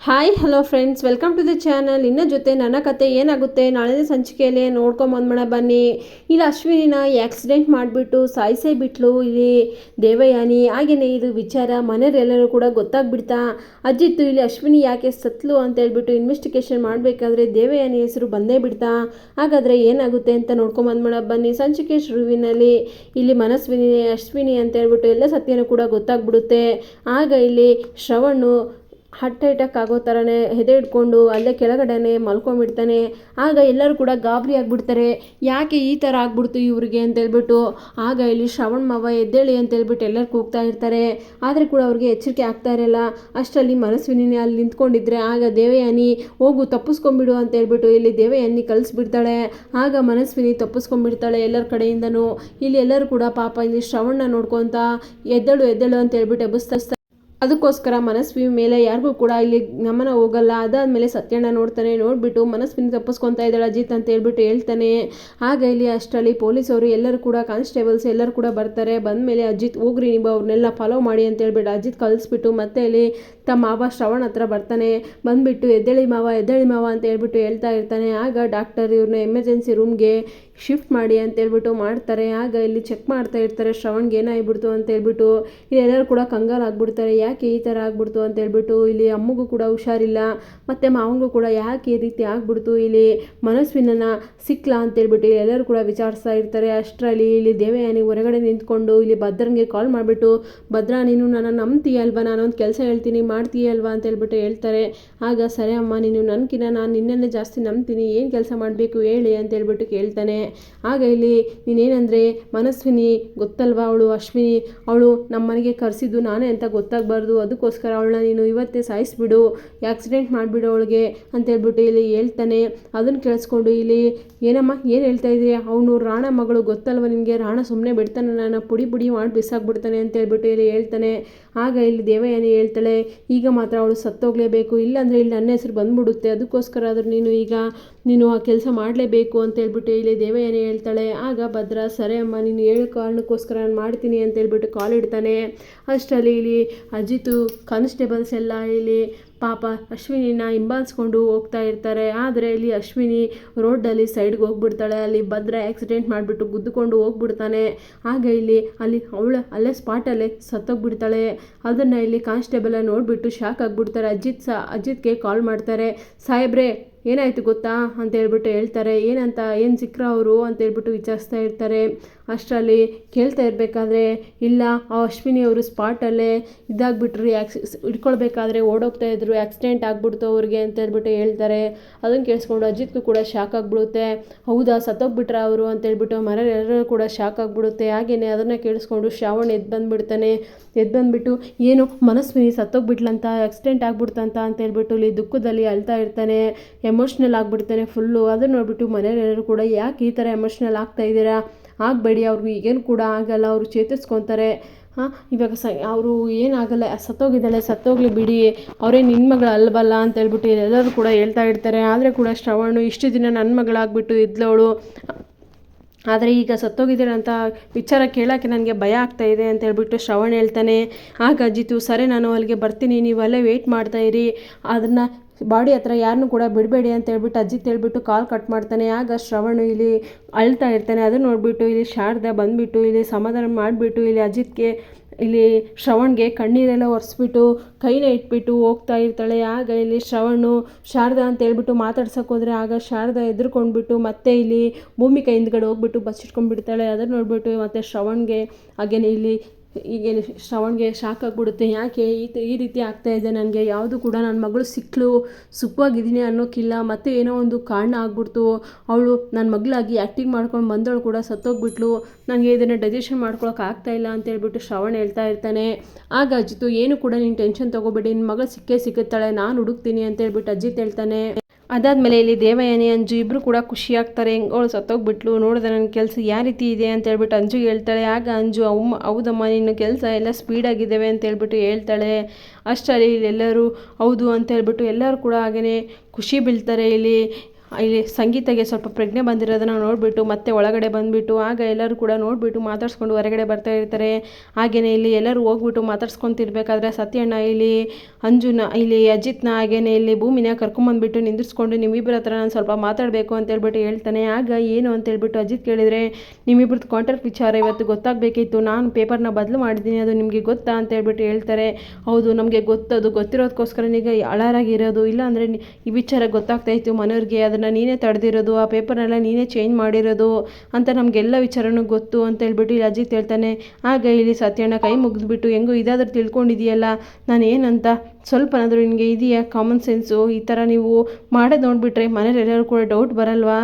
Hi hello friends, welcome to the channel. ಇನ್ನ ಜೊತೆ ನನ್ನ ಕತೆ ಏನಾಗುತ್ತೆ ನಾಳಿನ ಸಂಚಿಕೆಯಲ್ಲಿ ನೋಡ್ಕೊಂಬಂದ್ಬಿಡ ಬನ್ನಿ. ಇಲ್ಲಿ ಅಶ್ವಿನಿನ ಆಕ್ಸಿಡೆಂಟ್ ಮಾಡಿಬಿಟ್ಟು ಸಾಯಿಸೇ ಬಿಟ್ಲು ಇಲ್ಲಿ ದೇವಯಾನಿ. ಹಾಗೆಯೇ ಇದು ವಿಚಾರ ಮನೆಯವರೆಲ್ಲರೂ ಕೂಡ ಗೊತ್ತಾಗ್ಬಿಡ್ತಾ ಅಜ್ಜಿತ್ತು ಇಲ್ಲಿ ಅಶ್ವಿನಿ ಯಾಕೆ ಸತ್ಲು ಅಂತ ಹೇಳ್ಬಿಟ್ಟು ಇನ್ವೆಸ್ಟಿಗೇಷನ್ ಮಾಡಬೇಕಾದ್ರೆ ದೇವಯಾನಿ ಹೆಸರು ಬಂದೇ ಬಿಡ್ತಾ. ಹಾಗಾದರೆ ಏನಾಗುತ್ತೆ ಅಂತ ನೋಡ್ಕೊಂಬಂದ್ಬಿಡ ಬನ್ನಿ. ಸಂಚಿಕೆ ಶುರುವಿನಲ್ಲಿ ಇಲ್ಲಿ ಮನಸ್ವಿನಿ ಅಶ್ವಿನಿ ಅಂತ ಹೇಳ್ಬಿಟ್ಟು ಎಲ್ಲ ಸತ್ಯನೂ ಕೂಡ ಗೊತ್ತಾಗ್ಬಿಡುತ್ತೆ. ಆಗ ಇಲ್ಲಿ ಶ್ರವಣ್ಣು ಹಾರ್ಟ್ ಅಟ್ಯಾಕ್ ಆಗೋ ಥರನೇ ಎದೆ ಹಿಡ್ಕೊಂಡು ಅಲ್ಲೇ ಕೆಳಗಡೆನೆ ಮಲ್ಕೊಂಡ್ಬಿಡ್ತಾನೆ. ಆಗ ಎಲ್ಲರೂ ಕೂಡ ಗಾಬರಿ ಆಗಿಬಿಡ್ತಾರೆ, ಯಾಕೆ ಈ ಥರ ಆಗ್ಬಿಡ್ತು ಇವ್ರಿಗೆ ಅಂತ ಹೇಳ್ಬಿಟ್ಟು. ಆಗ ಇಲ್ಲಿ ಶ್ರವಣ್ ಮಾವ ಎದ್ದೇಳಿ ಅಂತ ಹೇಳ್ಬಿಟ್ಟು ಎಲ್ಲರೂ ಕೂಗ್ತಾ ಇರ್ತಾರೆ. ಆದರೆ ಕೂಡ ಅವ್ರಿಗೆ ಎಚ್ಚರಿಕೆ ಆಗ್ತಾ ಇರಲ್ಲ. ಅಷ್ಟರಲ್ಲಿ ಮನಸ್ವಿನಿನೇ ಅಲ್ಲಿ ನಿಂತ್ಕೊಂಡಿದ್ರೆ ಆಗ ದೇವಯಾನಿ ಹೋಗು ತಪ್ಪಿಸ್ಕೊಂಡ್ಬಿಡು ಅಂತ ಹೇಳ್ಬಿಟ್ಟು ಇಲ್ಲಿ ದೇವಯಾನಿ ಕಳಿಸ್ಬಿಡ್ತಾಳೆ. ಆಗ ಮನಸ್ವಿನಿ ತಪ್ಪಿಸ್ಕೊಂಡ್ಬಿಡ್ತಾಳೆ ಎಲ್ಲರ ಕಡೆಯಿಂದನೂ. ಇಲ್ಲಿ ಎಲ್ಲರೂ ಕೂಡ ಪಾಪ ಇಲ್ಲಿ ಶ್ರವಣ್ನ ನೋಡ್ಕೊತ ಎದ್ದೇಳು ಅಂತ ಹೇಳ್ಬಿಟ್ಟು ಎಬ್ಬಿಸ್ತಾ. ಅದಕ್ಕೋಸ್ಕರ ಮನಸ್ವಿ ಮೇಲೆ ಯಾರಿಗೂ ಕೂಡ ಇಲ್ಲಿ ಗಮನ ಹೋಗಲ್ಲ. ಅದಾದಮೇಲೆ ಸತ್ಯಣ್ಣ ನೋಡ್ತಾನೆ. ನೋಡಿಬಿಟ್ಟು ಮನಸ್ವಿನಿ ತಪ್ಪಿಸ್ಕೊತಾ ಇದ್ದಾಳೆ ಅಜಿತ್ ಅಂತ ಹೇಳ್ಬಿಟ್ಟು ಹೇಳ್ತಾನೆ. ಆಗ ಇಲ್ಲಿ ಅಷ್ಟರಲ್ಲಿ ಪೊಲೀಸವರು ಎಲ್ಲರೂ ಕೂಡ ಕಾನ್ಸ್ಟೇಬಲ್ಸ್ ಎಲ್ಲರೂ ಕೂಡ ಬರ್ತಾರೆ. ಬಂದಮೇಲೆ ಅಜಿತ್ ಹೋಗ್ರಿ ನೀವು ಅವ್ರನ್ನೆಲ್ಲ ಫಾಲೋ ಮಾಡಿ ಅಂತ ಹೇಳ್ಬಿಟ್ಟು ಅಜಿತ್ ಕಳಿಸ್ಬಿಟ್ಟು ಮತ್ತೆ ಇಲ್ಲಿ ತಮ್ಮ ಮಾವ ಶ್ರವಣ್ ಹತ್ರ ಬರ್ತಾನೆ. ಬಂದುಬಿಟ್ಟು ಎದ್ದೇಳಿ ಮಾವ ಅಂತ ಹೇಳ್ಬಿಟ್ಟು ಹೇಳ್ತಾ ಇರ್ತಾನೆ. ಆಗ ಡಾಕ್ಟರ್ ಇವ್ರನ್ನ ಎಮರ್ಜೆನ್ಸಿ ರೂಮ್ಗೆ ಶಿಫ್ಟ್ ಮಾಡಿ ಅಂತ ಹೇಳ್ಬಿಟ್ಟು ಮಾಡ್ತಾರೆ. ಆಗ ಇಲ್ಲಿ ಚೆಕ್ ಮಾಡ್ತಾ ಇರ್ತಾರೆ ಶ್ರವಣ್ಗೆ ಏನಾಗ್ಬಿಡ್ತು ಅಂತ ಹೇಳ್ಬಿಟ್ಟು. ಇಲ್ಲಿ ಎಲ್ಲರೂ ಕೂಡ ಕಂಗಾಲಾಗ್ಬಿಡ್ತಾರೆ, ಯಾಕೆ ಈ ಥರ ಆಗ್ಬಿಡ್ತು ಅಂತ ಹೇಳ್ಬಿಟ್ಟು. ಇಲ್ಲಿ ಅಮ್ಮಗೂ ಕೂಡ ಹುಷಾರಿಲ್ಲ, ಮತ್ತು ಮಾವಂಗೂ ಕೂಡ ಯಾಕೆ ಈ ರೀತಿ ಆಗ್ಬಿಡ್ತು, ಇಲ್ಲಿ ಮನಸ್ವಿನನ್ನು ಸಿಕ್ಲಾ ಅಂತ ಹೇಳ್ಬಿಟ್ಟು ಎಲ್ಲರೂ ಕೂಡ ವಿಚಾರಿಸ್ತಾ ಇರ್ತಾರೆ. ಅಷ್ಟರಲ್ಲಿ ಇಲ್ಲಿ ದೇವಯಾನಿ ಹೊರಗಡೆ ನಿಂತ್ಕೊಂಡು ಇಲ್ಲಿ ಭದ್ರಂಗೆ ಕಾಲ್ ಮಾಡಿಬಿಟ್ಟು, ಭದ್ರಾ ನೀನು ನನ್ನ ನಂಬ್ತೀಯಲ್ವಾ, ನಾನೊಂದು ಕೆಲಸ ಹೇಳ್ತೀನಿ ಮಾಡ್ತೀಯಲ್ವಾ ಅಂತ ಹೇಳ್ಬಿಟ್ಟು ಹೇಳ್ತಾರೆ. ಆಗ ಸರಿ ಅಮ್ಮ, ನೀನು ನನಗಿನ್ನ ನಾನು ನಿನ್ನನ್ನೇ ಜಾಸ್ತಿ ನಂಬ್ತೀನಿ, ಏನು ಕೆಲಸ ಮಾಡಬೇಕು ಹೇಳಿ ಅಂತ ಹೇಳ್ಬಿಟ್ಟು ಕೇಳ್ತಾನೆ. ಆಗ ಇಲ್ಲಿ ನೀನೇನಂದರೆ ಮನಸ್ವಿನಿ ಗೊತ್ತಲ್ವಾ, ಅವಳು ಅಶ್ವಿನಿ, ಅವಳು ನಮ್ಮ ಮನೆಗೆ ಕರೆಸಿದ್ದು ನಾನೇ ಅಂತ ಗೊತ್ತಾಗಬಾರ್ದು, ಅದಕ್ಕೋಸ್ಕರ ಅವಳನ್ನ ನೀನು ಇವತ್ತೇ ಸಾಯಿಸ್ಬಿಡು, ಆಕ್ಸಿಡೆಂಟ್ ಮಾಡಿಬಿಡು ಅವಳಿಗೆ ಅಂತ ಹೇಳ್ಬಿಟ್ಟು ಇಲ್ಲಿ ಹೇಳ್ತಾನೆ. ಅದನ್ನು ಕೇಳಿಸ್ಕೊಂಡು ಇಲ್ಲಿ ಏನಮ್ಮ ಏನು ಹೇಳ್ತಾ ಇದ್ದೀರಿ, ಅವನು ರಾಣ ಮಗಳು ಗೊತ್ತಲ್ವ ನಿಮಗೆ, ರಾಣ ಸುಮ್ಮನೆ ಬಿಡ್ತಾನೆ, ನಾನು ಪುಡಿ ಮಾಡಿ ಬಿಸಾಕ್ಬಿಡ್ತಾನೆ ಅಂತ ಹೇಳ್ಬಿಟ್ಟು ಇಲ್ಲಿ ಹೇಳ್ತಾನೆ. ಆಗ ಇಲ್ಲಿ ದೇವಯಾನಿ ಹೇಳ್ತಾಳೆ, ಈಗ ಮಾತ್ರ ಅವಳು ಸತ್ತೋಗ್ಲೇಬೇಕು, ಇಲ್ಲಾಂದರೆ ಇಲ್ಲಿ ನನ್ನ ಹೆಸರು ಬಂದ್ಬಿಡುತ್ತೆ, ಅದಕ್ಕೋಸ್ಕರ ಆದರೂ ನೀನು ಆ ಕೆಲಸ ಮಾಡಲೇಬೇಕು ಅಂತ ಹೇಳ್ಬಿಟ್ಟು ಇಲ್ಲಿ ದೇವಯಾನಿ ಹೇಳ್ತಾಳೆ. ಆಗ ಭದ್ರಾ ಸರಿ ಅಮ್ಮ ನೀನು ಹೇಳೋ ಕಾರಣಕ್ಕೋಸ್ಕರ ನಾನು ಮಾಡ್ತೀನಿ ಅಂತ ಹೇಳ್ಬಿಟ್ಟು ಕಾಲ್ ಇಡ್ತಾನೆ. ಅಷ್ಟರಲ್ಲಿ ಇಲ್ಲಿ ಅಜಿತು ಕಾನ್ಸ್ಟೇಬಲ್ಸ್ ಎಲ್ಲ ಇಲ್ಲಿ ಪಾಪ ಅಶ್ವಿನಿನ ಹಿಂಬಾಲಿಸ್ಕೊಂಡು ಹೋಗ್ತಾ ಇರ್ತಾರೆ. ಆದರೆ ಇಲ್ಲಿ ಅಶ್ವಿನಿ ರೋಡಲ್ಲಿ ಸೈಡ್ಗೆ ಹೋಗ್ಬಿಡ್ತಾಳೆ. ಅಲ್ಲಿ ಭದ್ರಾ ಆಕ್ಸಿಡೆಂಟ್ ಮಾಡಿಬಿಟ್ಟು ಗುದ್ದುಕೊಂಡು ಹೋಗ್ಬಿಡ್ತಾನೆ. ಆಗ ಇಲ್ಲಿ ಅಲ್ಲೇ ಸ್ಪಾಟಲ್ಲೇ ಸತ್ತೋಗ್ಬಿಡ್ತಾಳೆ. ಅದನ್ನು ಇಲ್ಲಿ ಕಾನ್ಸ್ಟೇಬಲ್ ನೋಡಿಬಿಟ್ಟು ಶಾಕ್ ಆಗಿಬಿಡ್ತಾರೆ. ಅಜಿತ್ಗೆ ಕಾಲ್ ಮಾಡ್ತಾರೆ. ಸಾಹೇಬ್ರೆ ಏನಾಯಿತು ಗೊತ್ತಾ ಅಂತ ಹೇಳ್ಬಿಟ್ಟು ಹೇಳ್ತಾರೆ. ಏನಂತ, ಏನು ಸಿಕ್ಕರ ಅವರು ಅಂತ ಹೇಳ್ಬಿಟ್ಟು ವಿಚಾರಿಸ್ತಾ ಇರ್ತಾರೆ. ಅಷ್ಟರಲ್ಲಿ ಕೇಳ್ತಾ ಇರಬೇಕಾದ್ರೆ ಇಲ್ಲ ಆ ಅಶ್ವಿನಿ ಅವರು ಸ್ಪಾಟಲ್ಲೇ ಇದಾಗ್ಬಿಟ್ರು, ಹಿಡ್ಕೊಳ್ಬೇಕಾದ್ರೆ ಓಡೋಗ್ತಾ ಇದ್ರು, ಆಕ್ಸಿಡೆಂಟ್ ಆಗ್ಬಿಡ್ತು ಅವ್ರಿಗೆ ಅಂತ ಹೇಳ್ಬಿಟ್ಟು ಹೇಳ್ತಾರೆ. ಅದನ್ನು ಕೇಳಿಸ್ಕೊಂಡು ಅಜಿತ್ಗೂ ಕೂಡ ಶಾಕ್ ಆಗಿಬಿಡುತ್ತೆ. ಹೌದಾ ಸತ್ತೋಗ್ಬಿಟ್ರ ಅವರು ಅಂತ ಹೇಳ್ಬಿಟ್ಟು ಮನೆಯಲ್ಲರೂ ಕೂಡ ಶಾಕ್ ಆಗಿಬಿಡುತ್ತೆ. ಹಾಗೆಯೇ ಅದನ್ನು ಕೇಳಿಸ್ಕೊಂಡು ಶ್ರಾವಣ್ ಎದ್ದು ಬಂದುಬಿಟ್ಟು ಏನು ಮನಸ್ವಿನಿ ಸತ್ತೋಗ್ಬಿಟ್ಲಂತ, ಆಕ್ಸಿಡೆಂಟ್ ಆಗ್ಬಿಡ್ತಂತ ಅಂತ ಹೇಳ್ಬಿಟ್ಟು ಇಲ್ಲಿ ದುಃಖದಲ್ಲಿ ಅಳ್ತಾ ಇರ್ತಾನೆ. ಎಮೋಷ್ನಲ್ ಆಗಿಬಿಡ್ತಾನೆ ಫುಲ್ಲು. ಅದನ್ನು ನೋಡಿಬಿಟ್ಟು ಮನೆಯವರೆಲ್ಲರೂ ಕೂಡ ಯಾಕೆ ಈ ಥರ ಎಮೋಷ್ನಲ್ ಆಗ್ತಾ ಇದ್ದೀರಾ, ಆಗಬೇಡಿ, ಅವ್ರಿಗೆ ಈಗೇನು ಕೂಡ ಆಗಲ್ಲ, ಅವರು ಚೇತರಿಸ್ಕೊತಾರೆ, ಇವಾಗ ಅವರು ಏನಾಗಲ್ಲ, ಸತ್ತೋಗ್ಲಿ ಬಿಡಿ, ಅವರೇ ನಿನ್ನ ಮಗಳು ಅಲ್ವಲ್ಲ ಅಂತ ಹೇಳ್ಬಿಟ್ಟು ಎಲ್ಲರೂ ಕೂಡ ಹೇಳ್ತಾ ಇರ್ತಾರೆ. ಆದರೆ ಕೂಡ ಶ್ರವಣು ಇಷ್ಟು ದಿನ ನನ್ನ ಮಗಳಾಗ್ಬಿಟ್ಟು ಇದ್ಲವಳು, ಆದರೆ ಈಗ ಸತ್ತೋಗಿದ್ದೀರ ಅಂತ ವಿಚಾರ ಕೇಳೋಕ್ಕೆ ನನಗೆ ಭಯ ಆಗ್ತಾ ಇದೆ ಅಂತ ಹೇಳ್ಬಿಟ್ಟು ಶ್ರವಣ್ ಹೇಳ್ತಾನೆ. ಆಗ ಅಜಿತು ಸರಿ ನಾನು ಅಲ್ಲಿಗೆ ಬರ್ತೀನಿ, ನೀವು ಅಲ್ಲೇ ವೆಯ್ಟ್ ಮಾಡ್ತಾಯಿರಿ, ಅದನ್ನು ಬಾಡಿ ಹತ್ರ ಯಾರನ್ನೂ ಕೂಡ ಬಿಡಬೇಡಿ ಅಂತ ಹೇಳ್ಬಿಟ್ಟು ಅಜಿತ್ ಹೇಳ್ಬಿಟ್ಟು ಕಾಲ್ ಕಟ್ ಮಾಡ್ತಾನೆ. ಆಗ ಶ್ರವಣ್ ಇಲ್ಲಿ ಅಳ್ತಾ ಇರ್ತಾನೆ. ಅದನ್ನು ನೋಡಿಬಿಟ್ಟು ಇಲ್ಲಿ ಶಾರದಾ ಬಂದುಬಿಟ್ಟು ಇಲ್ಲಿ ಸಮಾಧಾನ ಮಾಡಿಬಿಟ್ಟು ಇಲ್ಲಿ ಅಜಿತ್ಗೆ ಇಲ್ಲಿ ಶ್ರವಣ್ಗೆ ಕಣ್ಣೀರೆಲ್ಲ ಒರೆಸ್ಬಿಟ್ಟು ಕೈನ ಇಟ್ಬಿಟ್ಟು ಹೋಗ್ತಾ ಇರ್ತಾಳೆ. ಆಗ ಇಲ್ಲಿ ಶ್ರವಣ್ಣು ಶಾರದಾ ಅಂತ ಹೇಳ್ಬಿಟ್ಟು ಮಾತಾಡ್ಸೋಕೆ ಹೋದರೆ ಆಗ ಶಾರದಾ ಎದುರ್ಕೊಂಡ್ಬಿಟ್ಟು ಮತ್ತೆ ಇಲ್ಲಿ ಭೂಮಿಕಾ ಹಿಂದ್ಗಡೆ ಹೋಗ್ಬಿಟ್ಟು ಬಚ್ಚಿಟ್ಕೊಂಡ್ಬಿಡ್ತಾಳೆ. ಅದನ್ನು ನೋಡಿಬಿಟ್ಟು ಮತ್ತೆ ಶ್ರವಣ್ಗೆ ಹಾಗೇನೆ ಇಲ್ಲಿ ಈಗೇನು ಶ್ರವಣ್ಗೆ ಶಾಕ್ ಆಗಿಬಿಡುತ್ತೆ. ಯಾಕೆ ಈ ರೀತಿ ಆಗ್ತಾಯಿದೆ, ನನಗೆ ಯಾವುದು ಕೂಡ ನನ್ನ ಮಗಳು ಸಿಕ್ಕಲು ಸುಖವಾಗಿದ್ದೀನಿ ಅನ್ನೋಕ್ಕಿಲ್ಲ, ಮತ್ತು ಏನೋ ಒಂದು ಕಾರಣ ಆಗ್ಬಿಡ್ತು, ಅವಳು ನನ್ನ ಮಗಳಾಗಿ ಆ್ಯಕ್ಟಿಂಗ್ ಮಾಡ್ಕೊಂಡು ಬಂದವಳು ಕೂಡ ಸತ್ತೋಗ್ಬಿಟ್ಲು, ನನಗೆ ಇದನ್ನು ಡೈಜೆಷನ್ ಮಾಡ್ಕೊಳಕ್ಕೆ ಆಗ್ತಾಯಿಲ್ಲ ಅಂತ ಹೇಳ್ಬಿಟ್ಟು ಶ್ರವಣ್ ಹೇಳ್ತಾ ಇರ್ತಾನೆ. ಆಗ ಅಜಿತು ಏನು ಕೂಡ ನೀನು ಟೆನ್ಷನ್ ತೊಗೋಬೇಡಿ, ನಿನ್ನ ಮಗಳು ಸಿಕ್ಕುತ್ತಾಳೆ, ನಾನು ಹುಡುಕ್ತೀನಿ ಅಂತ ಹೇಳ್ಬಿಟ್ಟು ಅಜಿತ್ ಹೇಳ್ತಾನೆ. ಅದಾದಮೇಲೆ ಇಲ್ಲಿ ದೇವಯಾನಿ ಅಂಜು ಇಬ್ಬರು ಕೂಡ ಖುಷಿಯಾಗ್ತಾರೆ. ಅವಳು ಸತ್ತೋಗ್ಬಿಟ್ಲು, ನೋಡಿದ್ರೆ ನನ್ನ ಕೆಲಸ ಯಾವ ರೀತಿ ಇದೆ ಅಂತ ಹೇಳ್ಬಿಟ್ಟು ಅಂಜುಗೆ ಹೇಳ್ತಾಳೆ. ಆಗ ಅಂಜು ಹೌದಮ್ಮ ನಿನ್ನ ಕೆಲಸ ಎಲ್ಲ ಸ್ಪೀಡಾಗಿದ್ದಾವೆ ಅಂತ ಹೇಳ್ಬಿಟ್ಟು ಹೇಳ್ತಾಳೆ. ಅಷ್ಟರಲ್ಲಿ ಎಲ್ಲರೂ ಹೌದು ಅಂತ ಹೇಳ್ಬಿಟ್ಟು ಎಲ್ಲರೂ ಕೂಡ ಹಾಗೆಯೇ ಖುಷಿ ಬೀಳ್ತಾರೆ. ಇಲ್ಲಿ ಇಲ್ಲಿ ಸಂಗೀತಗೆ ಸ್ವಲ್ಪ ಪ್ರಜ್ಞೆ ಬಂದಿರೋದನ್ನು ನೋಡಿಬಿಟ್ಟು ಮತ್ತೆ ಒಳಗಡೆ ಬಂದುಬಿಟ್ಟು ಆಗ ಎಲ್ಲರೂ ಕೂಡ ನೋಡಿಬಿಟ್ಟು ಮಾತಾಡ್ಸ್ಕೊಂಡು ಹೊರಗಡೆ ಬರ್ತಾ ಇರ್ತಾರೆ. ಹಾಗೆಯೇ ಇಲ್ಲಿ ಎಲ್ಲರೂ ಹೋಗ್ಬಿಟ್ಟು ಮಾತಾಡ್ಸ್ಕೊತಿರ್ಬೇಕಾದ್ರೆ ಸತ್ಯಣ್ಣ ಇಲ್ಲಿ ಅಂಜುನ ಇಲ್ಲಿ ಅಜಿತ್ನ ಹಾಗೆಯೇ ಇಲ್ಲಿ ಭೂಮಿನ ಕರ್ಕೊಂಬಂದ್ಬಿಟ್ಟು ನಿಂದಿರಿಸ್ಕೊಂಡು ನಿಮ್ಮಿಬ್ಬರ ಹತ್ರ ನಾನು ಸ್ವಲ್ಪ ಮಾತಾಡಬೇಕು ಅಂತೇಳ್ಬಿಟ್ಟು ಹೇಳ್ತಾನೆ. ಆಗ ಏನು ಅಂತೇಳ್ಬಿಟ್ಟು ಅಜಿತ್ ಕೇಳಿದರೆ ನಿಮ್ಮಿಬ್ರದ್ದು ಕಾಂಟ್ರಾಕ್ಟ್ ವಿಚಾರ ಇವತ್ತು ಗೊತ್ತಾಗಬೇಕಿತ್ತು, ನಾನು ಪೇಪರ್ನ ಬದಲು ಮಾಡಿದ್ದೀನಿ, ಅದು ನಿಮಗೆ ಗೊತ್ತಾ ಅಂತೇಳ್ಬಿಟ್ಟು ಹೇಳ್ತಾರೆ. ಹೌದು ನಮಗೆ ಗೊತ್ತದು, ಗೊತ್ತಿರೋದಕ್ಕೋಸ್ಕರ ಈಗ ಅಳಾರಾಗಿರೋದು, ಇಲ್ಲಾಂದರೆ ಈ ವಿಚಾರ ಗೊತ್ತಾಗ್ತಾಯಿತ್ತು ಮನೆಯವ್ರಿಗೆ, ಅದನ್ನು ನೀನೇ ತಡೆದಿರೋದು, ಆ ಪೇಪರ್ನೆಲ್ಲ ನೀನೇ ಚೇಂಜ್ ಮಾಡಿರೋದು ಅಂತ ನಮಗೆಲ್ಲ ವಿಚಾರನೂ ಗೊತ್ತು ಅಂತ ಹೇಳ್ಬಿಟ್ಟು ಇಲ್ಲಿ ಅಜಿತ್ ಹೇಳ್ತಾನೆ. ಆಗ ಇಲ್ಲಿ ಸತ್ಯಣ್ಣ ಕೈ ಮುಗಿದ್ಬಿಟ್ಟು ಹೆಂಗೋ ಇದಾದ್ರೂ ತಿಳ್ಕೊಂಡಿದೆಯಲ್ಲ ನಾನು ಏನಂತ ಸ್ವಲ್ಪನಾದರೂ ನಿನಗೆ ಇದೆಯಾ ಕಾಮನ್ ಸೆನ್ಸು, ಈ ಥರ ನೀವು ಮಾಡೋದು ನೋಡಿಬಿಟ್ರೆ ಮನೇಲೆಲ್ಲರೂ ಕೂಡ ಡೌಟ್ ಬರಲ್ವಾ?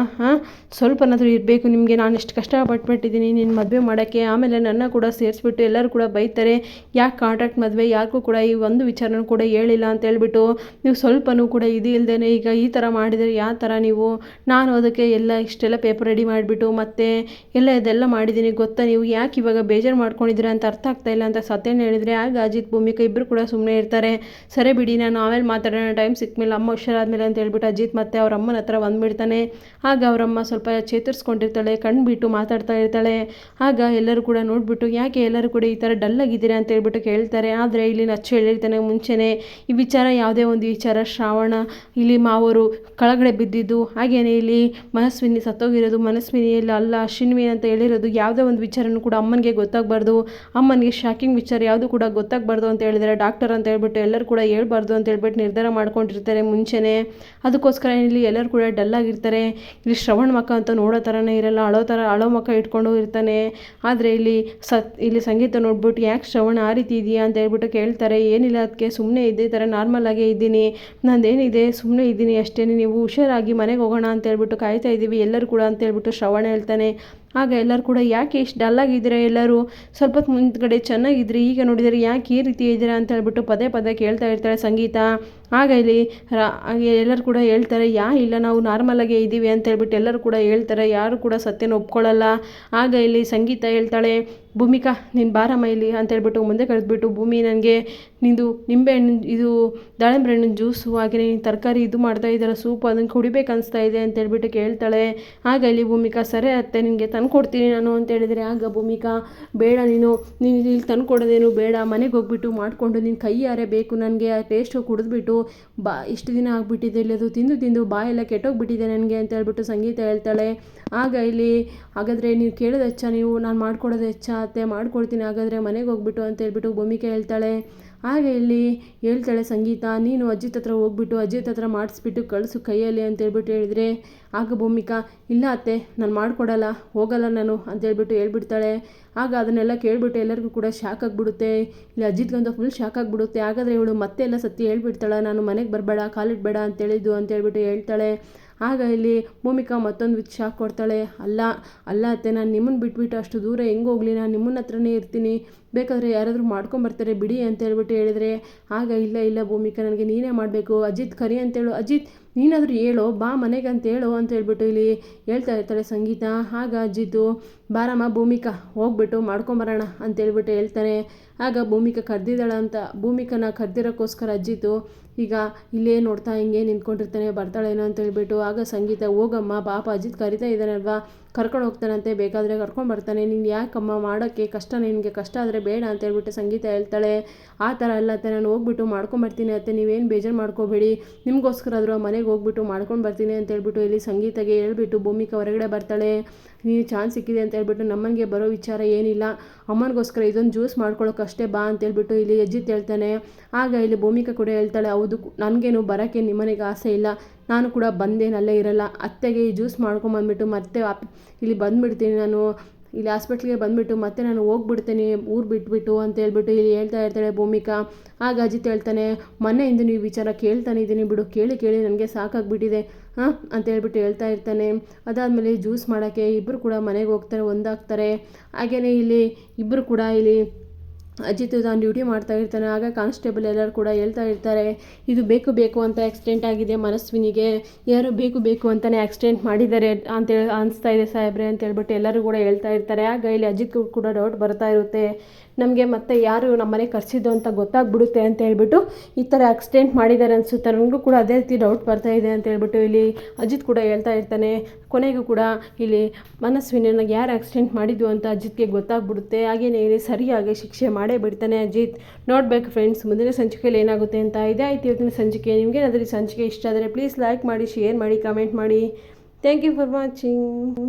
ಸ್ವಲ್ಪನಾದರೂ ಇರಬೇಕು ನಿಮಗೆ, ನಾನು ಎಷ್ಟು ಕಷ್ಟಪಟ್ಬಿಟ್ಟಿದ್ದೀನಿ ನಿನ್ನ ಮದುವೆ ಮಾಡೋಕ್ಕೆ, ಆಮೇಲೆ ನನ್ನ ಕೂಡ ಸೇರಿಸ್ಬಿಟ್ಟು ಎಲ್ಲರೂ ಕೂಡ ಬೈತಾರೆ, ಯಾಕೆ ಕಾಂಟ್ರಾಕ್ಟ್ ಮದುವೆ ಯಾರಿಗೂ ಕೂಡ ಈ ಒಂದು ವಿಚಾರನೂ ಕೂಡ ಹೇಳಿಲ್ಲ ಅಂತ ಹೇಳ್ಬಿಟ್ಟು ನೀವು ಸ್ವಲ್ಪನೂ ಕೂಡ ಇದು ಇಲ್ಲದೇ ಈಗ ಈ ಥರ ಮಾಡಿದರೆ ಯಾವ ಥರ ನೀವು? ನಾನು ಅದಕ್ಕೆ ಎಲ್ಲ ಇಷ್ಟೆಲ್ಲ ಪೇಪರ್ ರೆಡಿ ಮಾಡಿಬಿಟ್ಟು ಮತ್ತೆ ಇದೆಲ್ಲ ಮಾಡಿದ್ದೀನಿ ಗೊತ್ತಾ, ನೀವು ಯಾಕೆ ಇವಾಗ ಬೇಜಾರು ಮಾಡ್ಕೊಂಡಿದ್ದೀರಾ ಅಂತ ಅರ್ಥ ಆಗ್ತಾ ಇಲ್ಲ ಅಂತ ಸತ್ಯನ ಹೇಳಿದರೆ ಆಗ ಅಜಿತ್ ಭೂಮಿಕಾ ಇಬ್ಬರು ಕೂಡ ಸುಮ್ಮನೆ ಇರ್ತಾರೆ. ಸರಿ ಬಿಡಿ ನಾನು ಆಮೇಲೆ ಮಾತಾಡೋಣ, ಟೈಮ್ ಸಿಕ್ಮೇಲೆ ಅಮ್ಮ ಹುಷಾರಾದ್ಮೇಲೆ ಅಂತ ಹೇಳ್ಬಿಟ್ಟು ಅಜಿತ್ ಮತ್ತೆ ಅವ್ರ ಅಮ್ಮನ ಹತ್ರ ಬಂದುಬಿಡ್ತಾನೆ. ಆಗ ಅವರಮ್ಮ ಸ್ವಲ್ಪ ಚೇತರಿಸ್ಕೊಂಡಿರ್ತಾಳೆ, ಕಣ್ಣು ಬಿಟ್ಟು ಮಾತಾಡ್ತಾ ಇರ್ತಾಳೆ. ಆಗ ಎಲ್ಲರೂ ಕೂಡ ನೋಡಿಬಿಟ್ಟು ಯಾಕೆ ಎಲ್ಲರೂ ಕೂಡ ಈ ಥರ ಡಲ್ ಆಗಿದ್ದೀರಾ ಅಂತ ಹೇಳ್ಬಿಟ್ಟು ಕೇಳ್ತಾರೆ. ಆದರೆ ಇಲ್ಲಿ ನಚ್ಚು ಹೇಳಿರ್ತಾನೆ ಮುಂಚೆನೇ ಈ ವಿಚಾರ, ಯಾವುದೇ ಒಂದು ವಿಚಾರ ಶ್ರಾವಣ ಇಲ್ಲಿ ಮಾವರು ಕೆಳಗಡೆ ಬಿದ್ದಿದ್ದು, ಹಾಗೆಯೇ ಇಲ್ಲಿ ಮನಸ್ವಿನಿ ಸತ್ತೋಗಿರೋದು, ಮನಸ್ವಿನಿಯಲ್ಲಿ ಅಲ್ಲ ಅಶ್ವಿನಿ ಅಂತ ಹೇಳಿರೋದು, ಯಾವುದೇ ಒಂದು ವಿಚಾರನೂ ಕೂಡ ಅಮ್ಮನಿಗೆ ಗೊತ್ತಾಗಬಾರ್ದು, ಅಮ್ಮನಿಗೆ ಶಾಕಿಂಗ್ ವಿಚಾರ ಯಾವುದು ಕೂಡ ಗೊತ್ತಾಗಬಾರ್ದು ಅಂತ ಹೇಳಿದರೆ ಡಾಕ್ಟರ್ ಅಂತ ಹೇಳ್ಬಿಟ್ಟು ಎಲ್ಲರೂ ಕೂಡ ಹೇಳ್ಬಾರ್ದು ಅಂತ ಹೇಳ್ಬಿಟ್ಟು ನಿರ್ಧಾರ ಮಾಡ್ಕೊಂಡಿರ್ತಾರೆ ಮುಂಚೆನೇ. ಅದಕ್ಕೋಸ್ಕರ ಇಲ್ಲಿ ಎಲ್ಲರೂ ಕೂಡ ಡಲ್ ಆಗಿರ್ತಾರೆ. ಇಲ್ಲಿ ಶ್ರವಣ ಮಕ್ಕ ಅಂತ ನೋಡೋ ಥರನೇ ಇರಲ್ಲ, ಅಳೋ ಮಕ್ಕ ಇಟ್ಕೊಂಡು ಇರ್ತಾನೆ. ಆದರೆ ಇಲ್ಲಿ ಸಂಗೀತ ನೋಡ್ಬಿಟ್ಟು ಯಾಕೆ ಶ್ರವಣ ಆ ರೀತಿ ಇದೆಯಾ ಅಂತ ಹೇಳ್ಬಿಟ್ಟು ಕೇಳ್ತಾರೆ. ಏನಿಲ್ಲ ಅದಕ್ಕೆ ಸುಮ್ಮನೆ ಇದ್ದೇ ಥರ ನಾರ್ಮಲ್ ಆಗೇ ಇದ್ದೀನಿ, ನಂದೇನಿದೆ ಸುಮ್ಮನೆ ಇದ್ದೀನಿ ಅಷ್ಟೇ, ನೀವು ಹುಷಾರಾಗಿ ಮನೆಗೆ ಹೋಗೋಣ ಅಂತ ಹೇಳ್ಬಿಟ್ಟು ಕಾಯ್ತಾ ಇದ್ದೀವಿ ಎಲ್ಲರೂ ಕೂಡ ಅಂತ ಹೇಳ್ಬಿಟ್ಟು ಶ್ರವಣ ಹೇಳ್ತಾನೆ. ಆಗ ಎಲ್ಲರೂ ಕೂಡ ಯಾಕೆ ಇಷ್ಟು ಡಲ್ಲಾಗಿದ್ದೀರಾ, ಎಲ್ಲರೂ ಸ್ವಲ್ಪ ಹೊತ್ತು ಮುಂದ್ಗಡೆ ಚೆನ್ನಾಗಿದ್ರಿ, ಈಗ ನೋಡಿದರೆ ಯಾಕೆ ಈ ರೀತಿ ಇದ್ದೀರಾ ಅಂತ ಹೇಳ್ಬಿಟ್ಟು ಪದೇ ಪದೇ ಕೇಳ್ತಾ ಇರ್ತಾಳೆ ಸಂಗೀತ. ಆಗ ಇಲ್ಲಿ ಎಲ್ಲರೂ ಕೂಡ ಹೇಳ್ತಾರೆ ಇಲ್ಲ ನಾವು ನಾರ್ಮಲಾಗೇ ಇದ್ದೀವಿ ಅಂತ ಹೇಳ್ಬಿಟ್ಟು ಎಲ್ಲರೂ ಕೂಡ ಹೇಳ್ತಾರೆ, ಯಾರು ಕೂಡ ಸತ್ಯನ ಒಪ್ಕೊಳ್ಳಲ್ಲ. ಆಗ ಇಲ್ಲಿ ಸಂಗೀತ ಹೇಳ್ತಾಳೆ, ಭೂಮಿಕಾ ನೀನು ಬಾರಮ್ಮ ಇಲ್ಲಿ ಅಂತ ಹೇಳ್ಬಿಟ್ಟು ಮುಂದೆ ಕರೆದ್ಬಿಟ್ಟು, ಭೂಮಿ ನನಗೆ ನಿಂದು ನಿಂಬೆಹಣ್ಣು ಇದು ದಾಳಿಂಬೆ ಹಣ್ಣಿನ ಜ್ಯೂಸು ಹಾಗೆ ನೀನು ತರಕಾರಿ ಇದು ಮಾಡ್ತಾ ಇದ್ದಾರ ಸೂಪ್ ಅದನ್ನು ಕುಡಿಬೇಕು ಅನಿಸ್ತಾ ಇದೆ ಅಂತ ಹೇಳ್ಬಿಟ್ಟು ಕೇಳ್ತಾಳೆ. ಆಗ ಇಲ್ಲಿ ಭೂಮಿಕಾ ಸರಿ ಅತ್ತೆ ನಿನಗೆ ತಂದು ಕೊಡ್ತೀನಿ ನಾನು ಅಂತ ಹೇಳಿದರೆ ಆಗ ಭೂಮಿಕಾ ಬೇಡ ನೀನು ಇಲ್ಲಿ ತಂದು ಕೊಡೋದೇನು ಬೇಡ, ಮನೆಗೆ ಹೋಗ್ಬಿಟ್ಟು ಮಾಡಿಕೊಂಡು ನಿನ್ನ ಕೈಯಾರೆ ಬೇಕು ನನಗೆ, ಆ ಟೇಸ್ಟು ಕುಡಿದ್ಬಿಟ್ಟು ಇಷ್ಟು ದಿನ ಆಗಿಬಿಟ್ಟಿದೆ ಇಲ್ಲದು ತಿಂದು ಬಾಯೆಲ್ಲ ಕೆಟ್ಟೋಗ್ಬಿಟ್ಟಿದೆ ನನಗೆ ಅಂತ ಹೇಳ್ಬಿಟ್ಟು ಸಂಗೀತ ಹೇಳ್ತಾಳೆ. ಆಗ ಇಲ್ಲಿ ಹಾಗಾದರೆ ನೀವು ಕೇಳೋದು ಹೆಚ್ಚ, ನೀವು ನಾನು ಮಾಡ್ಕೊಡೋದು ಹೆಚ್ಚ ಅತ್ತೆ, ಮಾಡ್ಕೊಡ್ತೀನಿ ಹಾಗಾದರೆ ಮನೆಗೆ ಹೋಗ್ಬಿಟ್ಟು ಅಂತ ಹೇಳ್ಬಿಟ್ಟು ಭೂಮಿಕೆ ಹೇಳ್ತಾಳೆ. ಆಗ ಇಲ್ಲಿ ಹೇಳ್ತಾಳೆ ಸಂಗೀತ, ನೀನು ಅಜ್ಜಿತ್ ಹತ್ರ ಹೋಗ್ಬಿಟ್ಟು ಅಜ್ಜಿತ್ ಹತ್ರ ಮಾಡಿಸ್ಬಿಟ್ಟು ಕಳಿಸು ಕೈಯಲ್ಲಿ ಅಂತೇಳ್ಬಿಟ್ಟು ಹೇಳಿದರೆ ಆಗ ಭೂಮಿಕಾ ಇಲ್ಲ ಅತ್ತೆ ನಾನು ಮಾಡಿಕೊಡಲ್ಲ, ಹೋಗಲ್ಲ ನಾನು ಅಂತೇಳ್ಬಿಟ್ಟು ಹೇಳ್ಬಿಡ್ತಾಳೆ. ಆಗ ಅದನ್ನೆಲ್ಲ ಕೇಳಿಬಿಟ್ಟು ಎಲ್ಲರಿಗೂ ಕೂಡ ಶಾಕ್ ಆಗಿಬಿಡುತ್ತೆ. ಇಲ್ಲಿ ಅಜ್ಜಿತ್ಗಂತ ಫುಲ್ ಶಾಕ್ ಆಗಿಬಿಡುತ್ತೆ. ಹಾಗಾದರೆ ಇವಳು ಮತ್ತೆ ಎಲ್ಲ ಸತ್ಯ ಹೇಳ್ಬಿಡ್ತಾಳೆ, ನಾನು ಮನೆಗೆ ಬರಬೇಡ ಕಾಲಿಡಬೇಡ ಅಂತೇಳಿದ್ದು ಅಂತೇಳ್ಬಿಟ್ಟು ಹೇಳ್ತಾಳೆ. ಆಗ ಇಲ್ಲಿ ಭೂಮಿಕಾ ಮತ್ತೊಂದು ಶಾಕ್ ಕೊಡ್ತಾಳೆ, ಅಲ್ಲ ಅತ್ತೆ ನಾನು ನಿಮ್ಮನ್ನು ಬಿಟ್ಬಿಟ್ಟು ಅಷ್ಟು ದೂರ ಹೆಂಗೆ ಹೋಗಲಿ, ನಾನು ನಿಮ್ಮನ್ನ ಹತ್ರನೇ ಇರ್ತೀನಿ, ಬೇಕಾದರೆ ಯಾರಾದರೂ ಮಾಡ್ಕೊಂಬರ್ತಾರೆ ಬಿಡಿ ಅಂತ ಹೇಳ್ಬಿಟ್ಟು ಹೇಳಿದ್ರೆ ಆಗ ಇಲ್ಲ ಭೂಮಿಕಾ ನನಗೆ ನೀನೇ ಮಾಡಬೇಕು, ಅಜಿತ್ ಕರಿ ಅಂತೇಳು, ಅಜಿತ್ ನೀನಾದರೂ ಹೇಳೋ ಬಾ ಮನೆಗೆ ಅಂತ ಹೇಳು ಅಂತ ಹೇಳ್ಬಿಟ್ಟು ಇಲ್ಲಿ ಹೇಳ್ತಾ ಇರ್ತಾಳೆ ಸಂಗೀತ. ಆಗ ಅಜ್ಜಿತು ಬಾರಮ್ಮ ಭೂಮಿಕಾ ಹೋಗ್ಬಿಟ್ಟು ಮಾಡ್ಕೊಂಬರೋಣ ಅಂತೇಳ್ಬಿಟ್ಟು ಹೇಳ್ತಾನೆ. ಆಗ ಭೂಮಿಕಾ ಕರೆದಿದ್ದಾಳ ಅಂತ ಭೂಮಿಕನ ಕರೆದಿರೋಕ್ಕೋಸ್ಕರ ಅಜ್ಜಿತು ಈಗ ಇಲ್ಲೇ ನೋಡ್ತಾ ಹಿಂಗೆ ನಿಂತ್ಕೊಂಡಿರ್ತಾನೆ, ಬರ್ತಾಳೇನೋ ಅಂತ ಹೇಳ್ಬಿಟ್ಟು ಆಗ ಸಂಗೀತ ಹೋಗಮ್ಮ ಪಾಪ ಅಜಿತ್ ಕರಿತಾ ಇದ್ದಾನಲ್ವಾ, ಕರ್ಕೊಂಡು ಹೋಗ್ತಾನಂತೆ, ಬೇಕಾದರೆ ಕರ್ಕೊಂಡ್ಬರ್ತಾನೆ, ನೀನು ಯಾಕಮ್ಮ ಮಾಡೋಕ್ಕೆ ಕಷ್ಟ, ನಿನಗೆ ಕಷ್ಟ ಆದರೆ ಬೇಡ ಅಂತ ಹೇಳ್ಬಿಟ್ಟು ಸಂಗೀತ ಹೇಳ್ತಾಳೆ. ಆ ಥರ ಅಲ್ಲತ್ತೆ ನಾನು ಹೋಗ್ಬಿಟ್ಟು ಮಾಡ್ಕೊಂಬರ್ತೀನಿ ಅತ್ತೆ, ನೀವೇನು ಬೇಜಾರು ಮಾಡ್ಕೋಬೇಡಿ, ನಿಮಗೋಸ್ಕರ ಆದರೂ ಮನೆಗೆ ಹೋಗ್ಬಿಟ್ಟು ಮಾಡ್ಕೊಂಡು ಬರ್ತೀನಿ ಅಂತ ಹೇಳ್ಬಿಟ್ಟು ಇಲ್ಲಿ ಸಂಗೀತಗೆ ಹೇಳ್ಬಿಟ್ಟು ಭೂಮಿಕಾ ಹೊರಗಡೆ ಬರ್ತಾಳೆ. ನೀನು ಚಾನ್ಸ್ ಸಿಕ್ಕಿದೆ ಅಂತ ಹೇಳ್ಬಿಟ್ಟು ನಮ್ಮನಿಗೆ ಬರೋ ವಿಚಾರ ಏನಿಲ್ಲ, ಅಮ್ಮನಿಗೋಸ್ಕರ ಇದೊಂದು ಜ್ಯೂಸ್ ಮಾಡ್ಕೊಳ್ಳೋಕ್ಕಷ್ಟೇ ಬಾ ಅಂತೇಳ್ಬಿಟ್ಟು ಇಲ್ಲಿ ಅಜ್ಜಿತ್ ಹೇಳ್ತಾನೆ. ಆಗ ಇಲ್ಲಿ ಭೂಮಿಕಾ ಕೂಡ ಹೇಳ್ತಾಳೆ, ಹೌದು ನನಗೇನು ಬರೋಕ್ಕೆ ನಿಮ್ಮನೆಗೆ ಆಸೆ ಇಲ್ಲ, ನಾನು ಕೂಡ ಬಂದೇನಲ್ಲೇ ಇರಲ್ಲ, ಅತ್ತೆಗೆ ಈ ಜ್ಯೂಸ್ ಮಾಡ್ಕೊಂಬಂದ್ಬಿಟ್ಟು ಮತ್ತೆ ಇಲ್ಲಿ ಬಂದುಬಿಡ್ತೀನಿ, ನಾನು ಇಲ್ಲಿ ಹಾಸ್ಪಿಟ್ಲಿಗೆ ಬಂದುಬಿಟ್ಟು ಮತ್ತೆ ನಾನು ಹೋಗ್ಬಿಡ್ತೀನಿ ಊರು ಬಿಟ್ಬಿಟ್ಟು ಅಂತ ಹೇಳ್ಬಿಟ್ಟು ಇಲ್ಲಿ ಹೇಳ್ತಾ ಇರ್ತಾಳೆ ಭೂಮಿಕಾ. ಆಗ ಅಜಿತ್ ಹೇಳ್ತಾನೆ, ಮನೆಯಿಂದ ನೀವು ವಿಚಾರ ಕೇಳ್ತಾನೆ ಇದ್ದೀನಿ ಬಿಡು, ಕೇಳಿ ನನಗೆ ಸಾಕಾಗ್ಬಿಟ್ಟಿದೆ ಅಂತ ಹೇಳ್ಬಿಟ್ಟು ಹೇಳ್ತಾ ಇರ್ತಾನೆ. ಅದಾದಮೇಲೆ ಜ್ಯೂಸ್ ಮಾಡೋಕ್ಕೆ ಇಬ್ಬರು ಕೂಡ ಮನೆಗೆ ಹೋಗ್ತಾರೆ, ಒಂದಾಗ್ತಾರೆ. ಹಾಗೆಯೇ ಇಲ್ಲಿ ಇಬ್ಬರು ಕೂಡ ಇಲ್ಲಿ ಅಜಿತ್ ತಾನು ಡ್ಯೂಟಿ ಮಾಡ್ತಾ ಇರ್ತಾನೆ. ಆಗ ಕಾನ್ಸ್ಟೇಬಲ್ ಎಲ್ಲರೂ ಕೂಡ ಹೇಳ್ತಾ ಇರ್ತಾರೆ, ಇದು ಬೇಕು ಅಂತ ಆಕ್ಸಿಡೆಂಟ್ ಆಗಿದೆ ಮನಸ್ವಿನಿಗೆ, ಯಾರೋ ಬೇಕು ಅಂತಲೇ ಆಕ್ಸಿಡೆಂಟ್ ಮಾಡಿದ್ದಾರೆ ಅಂತೇಳಿ ಅನಿಸ್ತಾ ಇದೆ ಸಾಹೇಬ್ರೆ ಅಂತ ಹೇಳ್ಬಿಟ್ಟು ಎಲ್ಲರೂ ಕೂಡ ಹೇಳ್ತಾ ಇರ್ತಾರೆ. ಆಗ ಇಲ್ಲಿ ಅಜಿತ್ ಕೂಡ ಡೌಟ್ ಬರ್ತಾ ಇರುತ್ತೆ, ನಮಗೆ ಮತ್ತೆ ಯಾರು ನಮ್ಮನೆ ಕರೆಸಿದ್ದು ಅಂತ ಗೊತ್ತಾಗ್ಬಿಡುತ್ತೆ ಅಂತ ಹೇಳ್ಬಿಟ್ಟು ಈ ಥರ ಆಕ್ಸಿಡೆಂಟ್ ಮಾಡಿದ್ದಾರೆ ಅನಿಸುತ್ತೆ. ನನಗೂ ಕೂಡ ಅದೇ ರೀತಿ ಡೌಟ್ ಬರ್ತಾ ಇದೆ ಅಂತ ಹೇಳ್ಬಿಟ್ಟು ಇಲ್ಲಿ ಅಜಿತ್ ಕೂಡ ಹೇಳ್ತಾ ಇರ್ತಾನೆ. ಕೊನೆಗೂ ಕೂಡ ಇಲ್ಲಿ ಮನಸ್ವಿನಿನ ಯಾರು ಆಕ್ಸಿಡೆಂಟ್ ಮಾಡಿದ್ದು ಅಂತ ಅಜಿತ್ಗೆ ಗೊತ್ತಾಗ್ಬಿಡುತ್ತೆ. ಹಾಗೆಯೇ ಇಲ್ಲಿ ಸರಿಯಾಗಿ ಶಿಕ್ಷೆ ಮಾಡೇ ಬಿಡ್ತಾನೆ ಅಜಿತ್. ನೋಡ್ಬೇಕು ಫ್ರೆಂಡ್ಸ್ ಮುಂದಿನ ಸಂಚಿಕೆಯಲ್ಲಿ ಏನಾಗುತ್ತೆ ಅಂತ. ಇದೇ ಆಯ್ತು ಇವತ್ತಿನ ಸಂಚಿಕೆ. ನಿಮಗೆ ಏನಾದರೂ ಸಂಚಿಕೆ ಇಷ್ಟ ಆದರೆ ಪ್ಲೀಸ್ ಲೈಕ್ ಮಾಡಿ, ಶೇರ್ ಮಾಡಿ, ಕಮೆಂಟ್ ಮಾಡಿ. Thank you for watching.